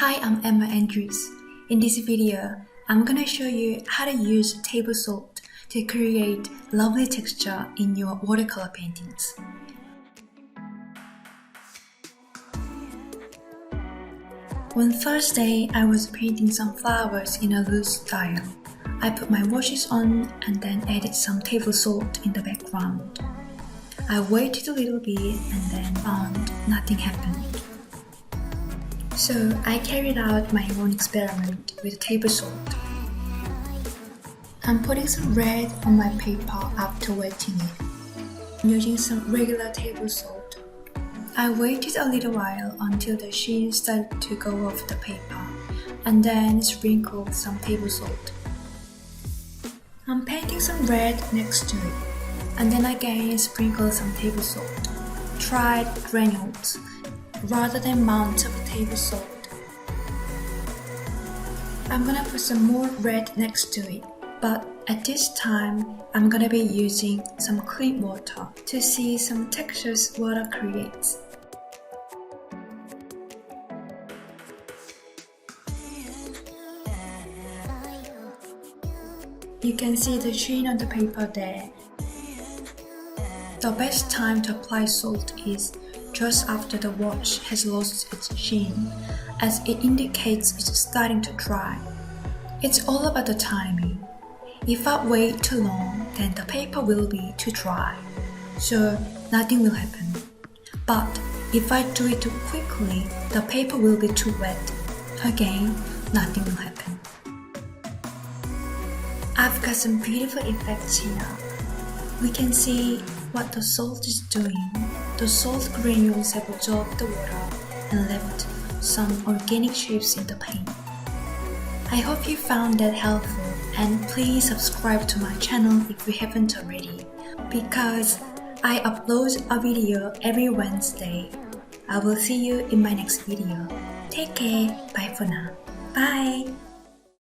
Hi, I'm Emma Andrews. In this video, I'm gonna show you how to use table salt to create lovely texture in your watercolor paintings. One Thursday, I was painting some flowers in a loose style. I put my washes on and then added some table salt in the background. I waited a little bit and then found nothing happened. So I carried out my own experiment with table salt. I'm putting some red on my paper after wetting it, using some regular table salt. I waited a little while until the sheen started to go off the paper, and then sprinkled some table salt. I'm painting some red next to it, and then again sprinkle some table salt. Tried granules rather than mounds of table salt. I'm gonna put some more red next to it, but at this time I'm gonna be using some clean water to see some textures water creates. You can see the sheen on the paper there. The best time to apply salt is just after the wash has lost its sheen, as it indicates it's starting to dry. It's all about the timing. If I wait too long, then the paper will be too dry, so nothing will happen. But if I do it too quickly, the paper will be too wet. Again, nothing will happen. I've got some beautiful effects here. We can see what the salt is doing. The salt granules have absorbed the water and left some organic shapes in the paint. I hope you found that helpful, and please subscribe to my channel if you haven't already, because I upload a video every Wednesday. I will see you in my next video. Take care, bye for now. Bye!